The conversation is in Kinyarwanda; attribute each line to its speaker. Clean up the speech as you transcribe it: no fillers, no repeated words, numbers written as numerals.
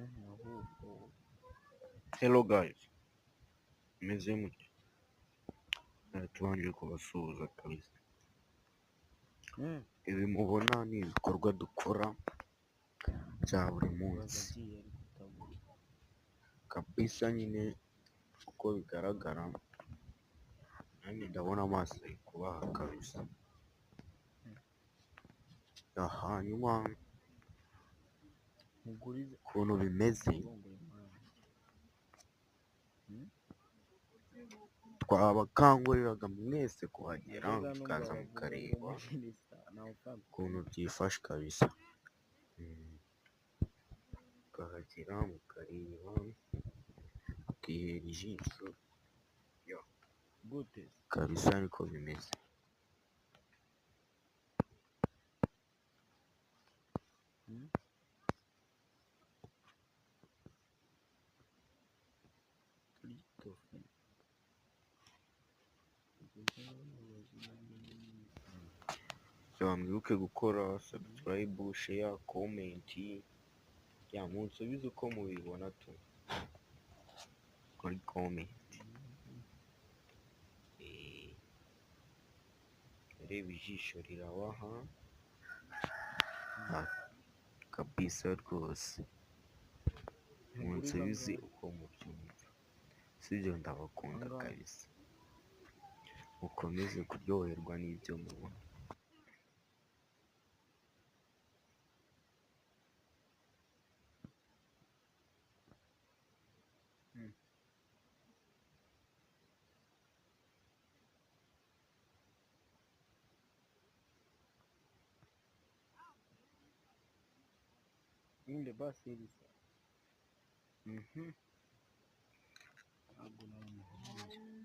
Speaker 1: ahubwo
Speaker 2: Hello guys, meze mute? Tubanje kubasuhuza kabisa. Ibi mubona ni ibikorwa dukora bya buri munsi
Speaker 1: agiye ari kutabura
Speaker 2: kabisa, nyine uko bigaragara nanjye ndabona amaso ari kubaha kabisa. Hanyuma
Speaker 1: mugurize
Speaker 2: ukuntu bimeze,
Speaker 1: urongora impamvu
Speaker 2: twabakanguriraga mwese kuhagera mukaza mukareba ukuntu byifashe kabisa. Mukahagera mukareba mukihera ijisho
Speaker 1: gute
Speaker 2: kabisa, niko bimeze. Mwibuke gukora subscribe, share, comment, munsubize uko mubibona tu kuri comment. Reba ijisho rirabaha kabisa rwose, munsubize uko mubyumva, sibyo? Ndabakunda kabisa, mukomeze kuryoherwa n'ibyo mubona.
Speaker 1: inde basi bisa
Speaker 2: Mhm.
Speaker 1: ntabwo nari umuhungu